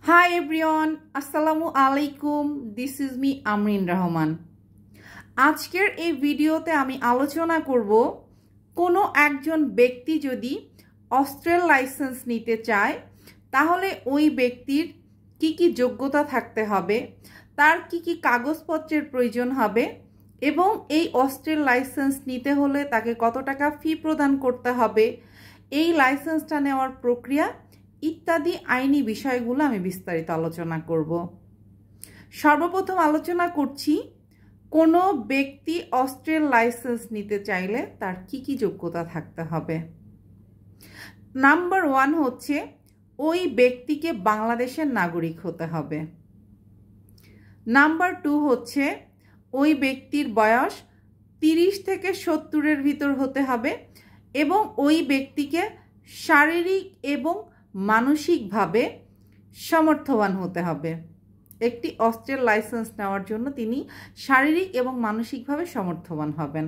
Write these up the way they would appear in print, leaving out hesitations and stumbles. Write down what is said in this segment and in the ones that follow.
Hi everyone, Assalamu alaikum. This is me Amrin Rahaman. আজকের এই ভিডিওতে আমি আলোচনা করব কোনো একজন ব্যক্তি যদি অস্ত্রের লাইসেন্স নিতে চায় তাহলে ওই ব্যক্তির কি কি যোগ্যতা থাকতে হবে, তার কি কি কাগজপত্রের প্রয়োজন হবে এবং এই অস্ত্রের লাইসেন্স নিতে হলে তাকে কত টাকা ফি প্রদান করতে হবে, এই লাইসেন্সটা নেওয়ার প্রক্রিয়া ইত্যাদি আইনি বিষয়গুলো আমি বিস্তারিত আলোচনা করব। সর্বপ্রথম আলোচনা করছি কোনো ব্যক্তি অস্ত্রের লাইসেন্স নিতে চাইলে তার কি কি যোগ্যতা থাকতে হবে। নাম্বার 1 হচ্ছে ওই ব্যক্তিকে বাংলাদেশের নাগরিক হতে হবে। নাম্বার 2 হচ্ছে ওই ব্যক্তির বয়স 30 থেকে 70-এর ভিতর হতে হবে এবং ওই ব্যক্তিকে শারীরিক এবং মানসিকভাবে সমর্থবান হতে হবে। একটি অস্ত্রের লাইসেন্স নেওয়ার জন্য তিনি শারীরিক এবং মানসিকভাবে সমর্থবান হবেন।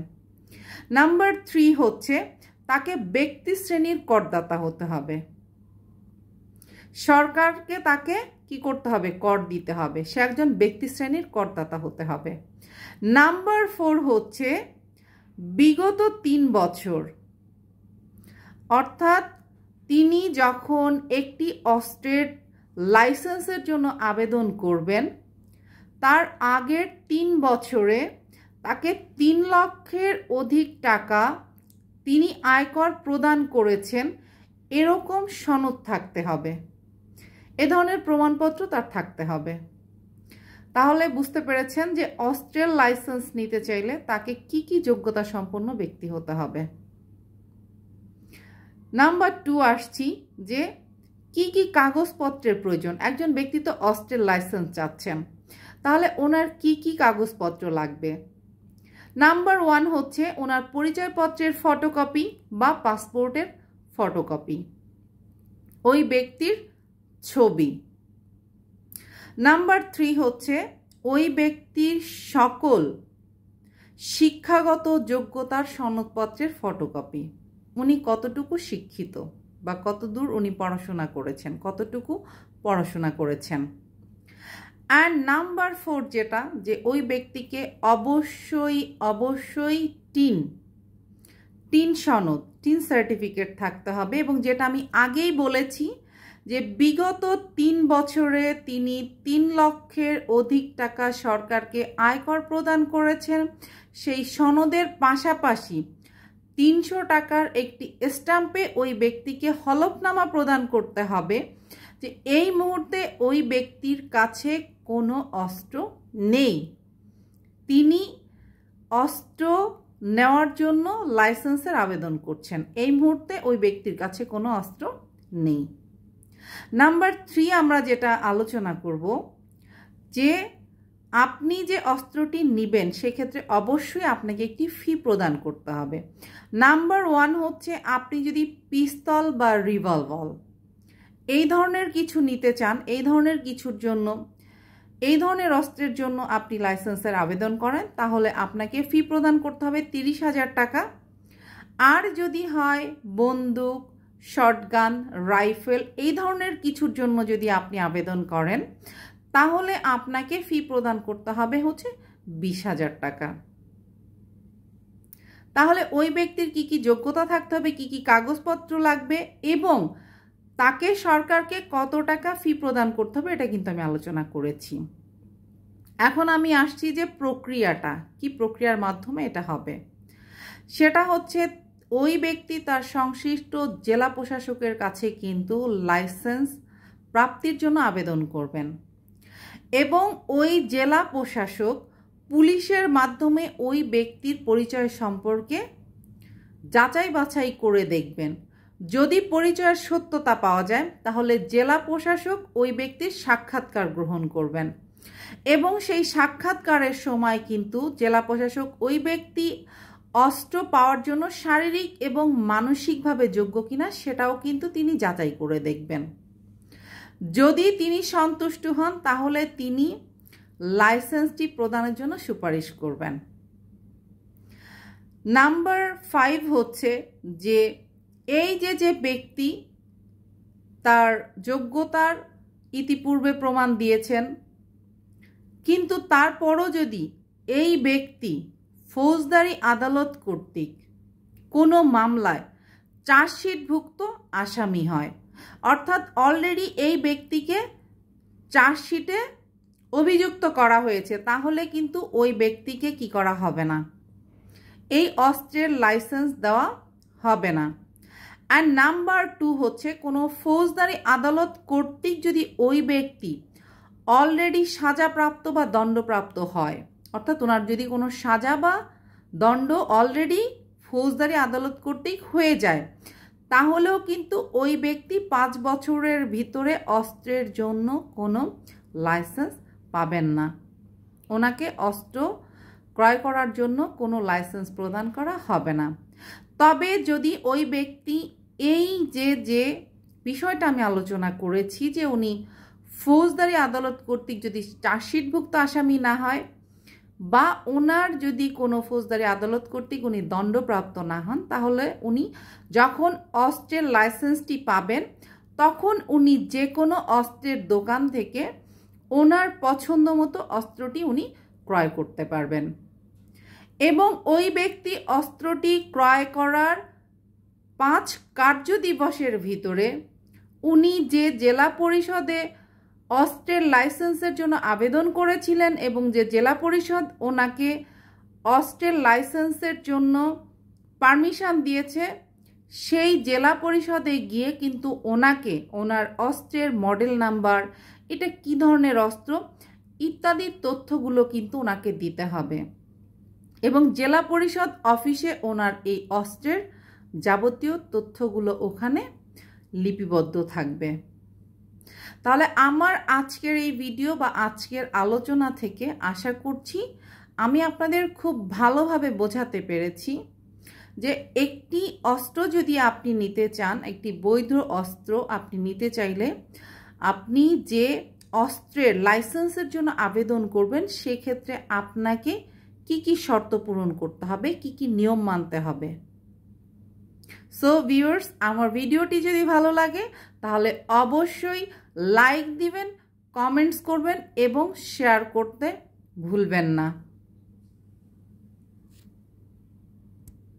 নাম্বার 3 হচ্ছে তাকে ব্যক্তি শ্রেণীর করদাতা হতে হবে। সরকারকে তাকে কি করতে হবে? কর দিতে হবে। সে একজন ব্যক্তি শ্রেণীর করদাতা হতে হবে। নাম্বার 4 হচ্ছে বিগত 3 বছর, অর্থাৎ তিনি যখন একটি অস্ত্রের লাইসেন্সের জন্য আবেদন করবেন তার আগের 3 বছরে তাকে 3 লক্ষের অধিক টাকা তিনি আয়কর প্রদান করেছেন এরকম সনদ থাকতে হবে। এ ধরনের প্রমাণপত্র তার থাকতে হবে। তাহলে বুঝতে পেরেছেন যে অস্ত্রের লাইসেন্স নিতে চাইলে তাকে কি কি যোগ্যতা সম্পন্ন ব্যক্তি হতে হবে। নাম্বার 2 আসছি যে কি কি কাগজপত্রের প্রয়োজন। একজন ব্যক্তি তো অস্ত্রের লাইসেন্স চাচ্ছেন, তাহলে ওনার কি কি কাগজপত্র লাগবে। নাম্বার 1 হচ্ছে ওনার পরিচয়পত্রের ফটোকপি বা পাসপোর্টের ফটোকপি, ওই ব্যক্তির ছবি। নাম্বার 3 হচ্ছে ওই ব্যক্তির সকল শিক্ষাগত যোগ্যতার সনদপত্রের ফটোকপি, উনি কতটুকু শিক্ষিত বা কতদূর উনি পড়াশোনা করেছেন, কতটুকু পড়াশোনা করেছেন। আর নাম্বার 4 যেটা, যে ওই ব্যক্তিকে অবশ্যই টিন সনদ, টিন সার্টিফিকেট থাকতে হবে এবং যেটা আমি আগেই বলেছি যে বিগত 3 বছরে তিনি 3 লক্ষের অধিক টাকা সরকারকে আয়কর প্রদান করেছেন। সেই সনদের পাশাপাশি 300 টাকার একটি স্ট্যাম্পে ওই ব্যক্তিকে হলফনামা প্রদান করতে হবে যে এই মুহূর্তে ওই ব্যক্তির কাছে কোনো অস্ত্র নেই, তিনি অস্ত্র নেওয়ার জন্য লাইসেন্সের আবেদন করছেন, এই মুহূর্তে ওই ব্যক্তির কাছে কোনো অস্ত্র নেই। নাম্বার 3 আমরা যেটা আলোচনা করব যে আপনি যে অস্ত্রটি নেবেন সেক্ষেত্রে অবশ্যই আপনাকে একটি ফি প্রদান করতে হবে। নাম্বার 1 হচ্ছে আপনি যদি পিস্তল বা রিভলভার এই ধরনের কিছু নিতে চান, এই ধরনের কিছুর জন্য, এই ধরনের অস্ত্রের জন্য আপনি লাইসেন্সের আবেদন করেন তাহলে আপনাকে ফি প্রদান করতে হবে 30,000 টাকা। আর যদি হয় বন্দুক, শটগান, রাইফেল এই ধরনের কিছুর জন্য যদি আপনি আবেদন করেন তাহলে আপনাকে ফি প্রদান করতে হবে হচ্ছে 20,000 টাকা। তাহলে ওই ব্যক্তির কি কি যোগ্যতা থাকতে হবে, কি কি কাগজপত্র লাগবে এবং তাকে সরকারকে কত টাকা ফি প্রদান করতে হবে এটা কিন্তু আমি আলোচনা করেছি। এখন আমি আসছি যে প্রক্রিয়াটা কি, প্রক্রিয়ার মাধ্যমে এটা হবে। সেটা হচ্ছে ওই ব্যক্তি তার সংশ্লিষ্ট জেলা প্রশাসকের কাছে কিন্তু লাইসেন্স প্রাপ্তির জন্য আবেদন করবেন এবং ওই জেলা প্রশাসক পুলিশের মাধ্যমে ওই ব্যক্তির পরিচয় সম্পর্কে যাচাই বাছাই করে দেখবেন। যদি পরিচয়ের সত্যতা পাওয়া যায় তাহলে জেলা প্রশাসক ওই ব্যক্তির সাক্ষাৎকার গ্রহণ করবেন এবং সেই সাক্ষাৎকারের সময় কিন্তু জেলা প্রশাসক ওই ব্যক্তি অস্ত্র পাওয়ার জন্য শারীরিক এবং মানসিকভাবে যোগ্য কিনা সেটাও কিন্তু তিনি যাচাই করে দেখবেন। যদি তিনি সন্তুষ্ট হন তাহলে তিনি লাইসেন্সটি প্রদানের জন্য সুপারিশ করবেন। নাম্বার 5 হচ্ছে যে এই যে ব্যক্তি তার যোগ্যতার ইতিপূর্বে প্রমাণ দিয়েছেন, কিন্তু তারপরও যদি এই ব্যক্তি ফৌজদারি আদালত কর্তৃক কোনো মামলায় চার্জশিটভুক্ত আসামি হয়, অর্থাৎ অলরেডি এই ব্যক্তিকে চার্জশিটে অভিযুক্ত করা হয়েছে, তাহলে কিন্তু ওই ব্যক্তিকে কি করা হবে না, এই অস্ত্রের লাইসেন্স দেওয়া হবে না। অ্যান্ড নাম্বার 2 হচ্ছে কোনো ফৌজদারি আদালত কর্তৃক যদি ওই ব্যক্তি অলরেডি সাজাপ্রাপ্ত বা দণ্ডপ্রাপ্ত হয়, অর্থাৎ ওনার যদি কোনো সাজা বা দণ্ড অলরেডি ফৌজদারি আদালত কর্তৃক হয়ে যায়, তাহলেও কিন্তু ওই ব্যক্তি 5 বছরের ভিতরে অস্ত্রের জন্য কোনো লাইসেন্স পাবেন না। ওনাকে অস্ত্র ক্রয় করার জন্য কোনো লাইসেন্স প্রদান করা হবে না। তবে যদি ওই ব্যক্তি এই যে বিষয়টা আমি আলোচনা করেছি যে উনি ফৌজদারি আদালত কর্তৃক যদি চার্জশিটভুক্ত আসামি না হয়, বা ওনার যদি কোনো ফৌজদারি আদালত কর্তৃক উনি দণ্ডপ্রাপ্ত না হন, তাহলে উনি যখন অস্ত্রের লাইসেন্সটি পাবেন তখন উনি যে কোনো অস্ত্রের দোকান থেকে ওনার পছন্দ মতো অস্ত্রটি উনি ক্রয় করতে পারবেন। এবং ওই ব্যক্তি অস্ত্রটি ক্রয় করার 5 কার্য দিবসের ভিতরে উনি যে জেলা পরিষদে অস্ত্রের লাইসেন্সের জন্য আবেদন করেছিলেন এবং যে জেলা পরিষদ ওনাকে অস্ত্রের লাইসেন্সের জন্য পারমিশন দিয়েছে, সেই জেলা পরিষদে গিয়ে কিন্তু ওনাকে ওনার অস্ত্রের মডেল নাম্বার, এটা কি ধরনের অস্ত্র ইত্যাদি তথ্যগুলো কিন্তু ওনাকে দিতে হবে, এবং জেলা পরিষদ অফিসে ওনার এই অস্ত্রের যাবতীয় তথ্যগুলো ওখানে লিপিবদ্ধ থাকবে। তাহলে আমার আজকের এই ভিডিও বা আজকের আলোচনা থেকে আশা করছি আমি আপনাদের খুব ভালোভাবে বোঝাতে পেরেছি যে একটি অস্ত্র যদি আপনি নিতে চান, একটি বৈধ অস্ত্র আপনি নিতে চাইলে আপনি যে অস্ত্রের লাইসেন্সের জন্য আবেদন করবেন সেক্ষেত্রে আপনাকে কি কি শর্ত পূরণ করতে হবে, কি কি নিয়ম মানতে হবে। সো ভিউয়ার্স, আমার ভিডিওটি যদি ভালো লাগে তাহলে অবশ্যই লাইক দিবেন, কমেন্টস করবেন এবং শেয়ার করতে ভুলবেন না।